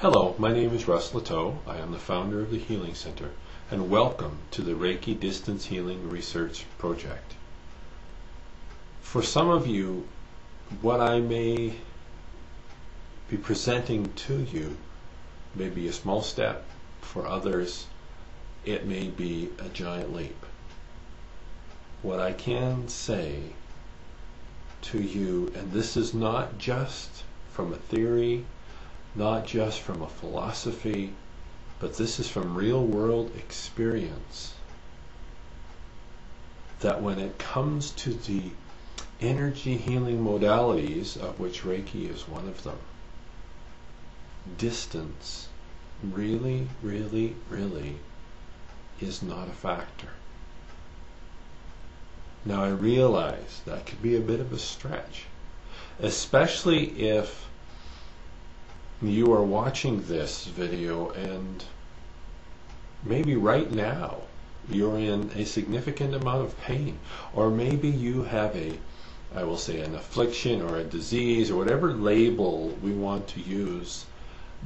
Hello, my name is Russ Lateau. I am the founder of the Healing Center, and welcome to the Reiki Distance Healing Research Project. For some of you, what I may be presenting to you may be a small step. For others, it may be a giant leap. What I can say to you, and this is not just from a theory, not just from a philosophy, but this is from real world experience, that when it comes to the energy healing modalities, of which Reiki is one of them, distance really is not a factor. Now I realize that could be a bit of a stretch, especially if you are watching this video and maybe right now you're in a significant amount of pain, or maybe you have I will say an affliction or a disease or whatever label we want to use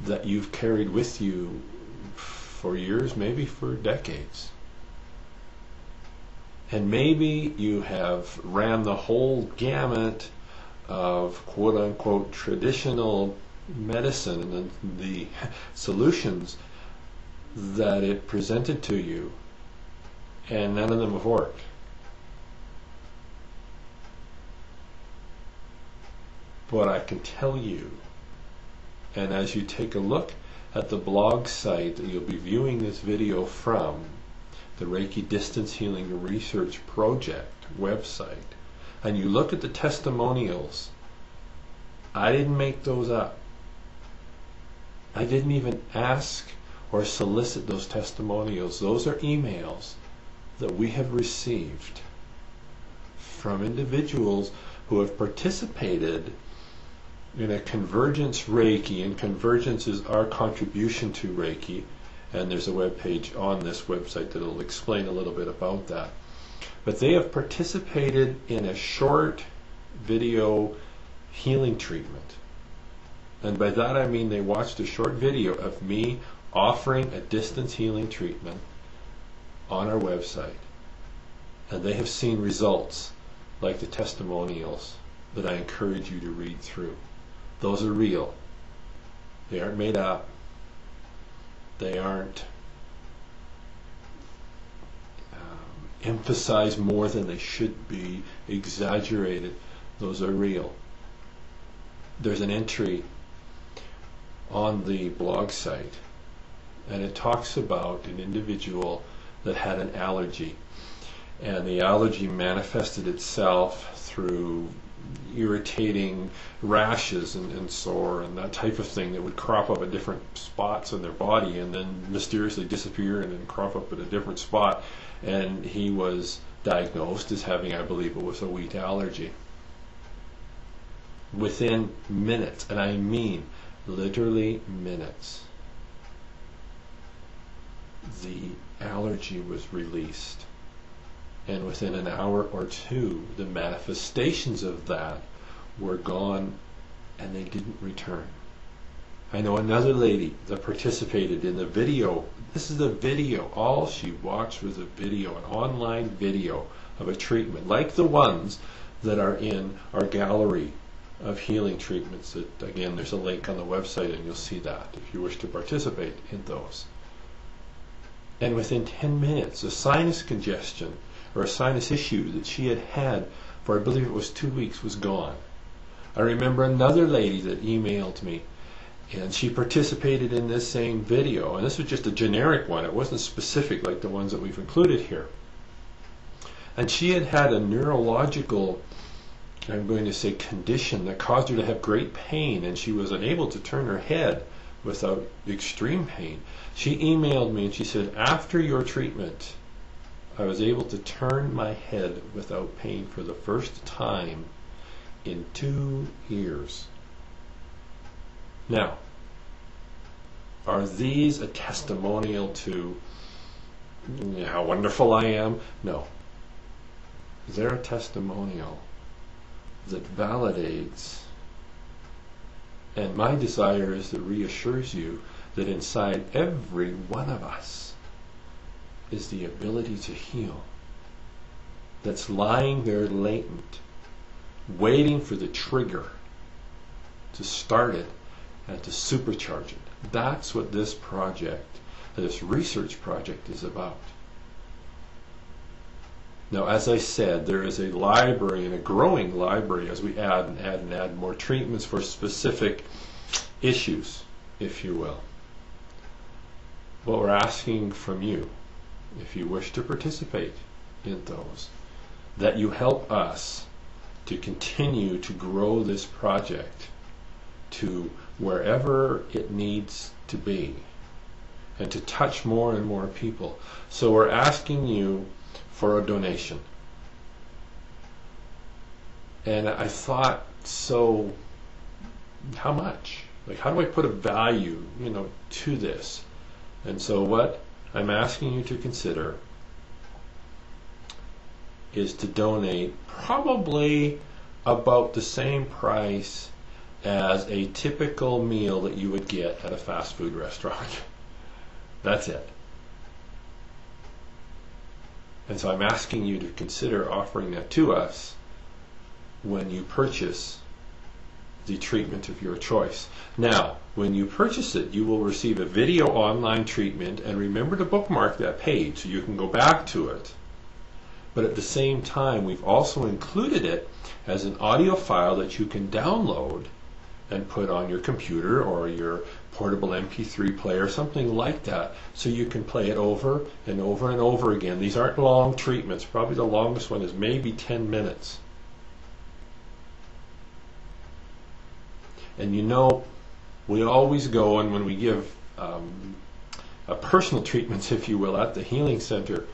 that you've carried with you for years, maybe for decades. And maybe you have ran the whole gamut of quote-unquote traditional medicine and the solutions that it presented to you, and none of them have worked. But I can tell you, and as you take a look at the blog site that you'll be viewing this video from, the Reiki Distance Healing Research Project website, and you look at the testimonials, I didn't make those up. I didn't even ask or solicit those testimonials. Those are emails that we have received from individuals who have participated in a Convergence Reiki, and Convergence is our contribution to Reiki, and there's a web page on this website that will explain a little bit about that. But they have participated in a short video healing treatment. And by that I mean they watched a short video of me offering a distance healing treatment on our website. And they have seen results like the testimonials that I encourage you to read through. Those are real. They aren't made up. They aren't emphasized more than they should be, exaggerated. Those are real. There's an entry on the blog site, and it talks about an individual that had an allergy, and the allergy manifested itself through irritating rashes and sore and that type of thing that would crop up at different spots in their body and then mysteriously disappear and then crop up at a different spot. And he was diagnosed as having, I believe it was, a wheat allergy. Within minutes, and I mean literally minutes, the allergy was released. And within an hour or two, the manifestations of that were gone, and they didn't return. I know another lady that participated in the video. This is a video. All she watched was a video, an online video of a treatment, like the ones that are in our gallery of healing treatments. That, again, there's a link on the website, and you'll see that if you wish to participate in those. And within 10 minutes, a sinus congestion or a sinus issue that she had had for, I believe it was 2 weeks, was gone. I remember another lady that emailed me, and she participated in this same video, and this was just a generic one. It wasn't specific like the ones that we've included here. And she had had a neurological, I'm going to say, condition that caused her to have great pain, and she was unable to turn her head without extreme pain. She emailed me and she said, after your treatment, I was able to turn my head without pain for the first time in 2 years. Now, are these a testimonial to how wonderful I am? No. They're a testimonial that validates And my desire is that reassures you that inside every one of us is the ability to heal, that's lying there latent, waiting for the trigger to start it and to supercharge it. That's what this project, this research project, is about. Now, as I said, there is a library, and a growing library, as we add and add and add more treatments for specific issues, if you will. What we're asking from you, if you wish to participate in those, that you help us to continue to grow this project to wherever it needs to be and to touch more and more people. So we're asking you for a donation. And I thought, so how much? Like, how do I put a value, to this? And so what I'm asking you to consider is to donate probably about the same price as a typical meal that you would get at a fast food restaurant. That's it. And so I'm asking you to consider offering that to us when you purchase the treatment of your choice. Now, when you purchase it, you will receive a video online treatment, and remember to bookmark that page so you can go back to it. But at the same time, we've also included it as an audio file that you can download and put on your computer or your portable MP3 player, something like that, so you can play it over and over and over again. These aren't long treatments. Probably the longest one is maybe 10 minutes. And we always go, and when we give personal treatments, if you will, at the Healing Center,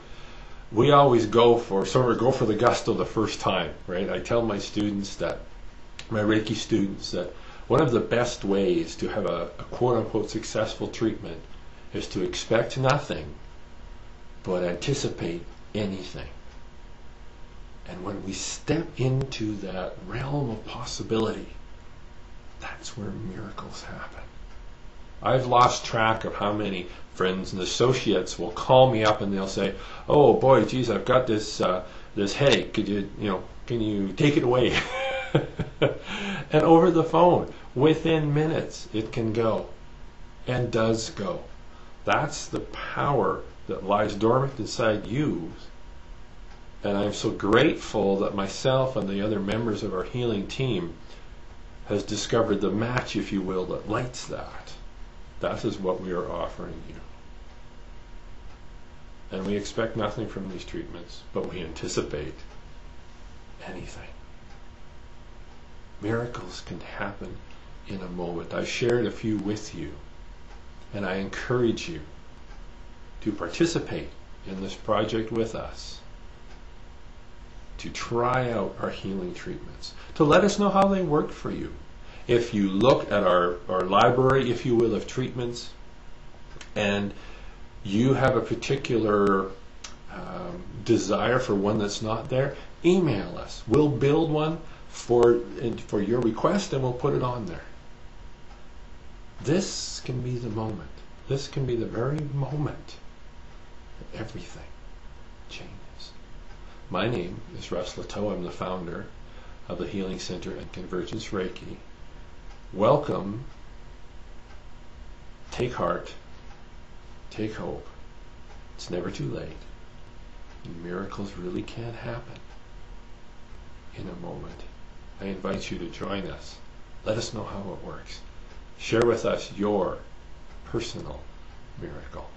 we always go for the gusto the first time, right? I tell my students, my Reiki students, that one of the best ways to have a quote-unquote successful treatment is to expect nothing but anticipate anything. And when we step into that realm of possibility, that's where miracles happen. I've lost track of how many friends and associates will call me up and they'll say, "Oh boy, geez, I've got this headache. Can you take it away?" And over the phone, within minutes, it can go, and does go. That's the power that lies dormant inside you. And I'm so grateful that myself and the other members of our healing team has discovered the match, if you will, that lights that. That is what we are offering you. And we expect nothing from these treatments, but we anticipate anything. Miracles can happen in a moment. I've shared a few with you, and I encourage you to participate in this project with us, to try out our healing treatments, to let us know how they work for you. If you look at our library, if you will, of treatments, and you have a particular desire for one that's not there, email us. We'll build one for your request, and we'll put it on there. This can be the moment. This can be the very moment that everything changes. My name is Russ Lateau. I'm the founder of the Healing Center and Convergence Reiki. Welcome. Take heart. Take hope. It's never too late. Miracles really can happen in a moment. I invite you to join us. Let us know how it works. Share with us your personal miracle.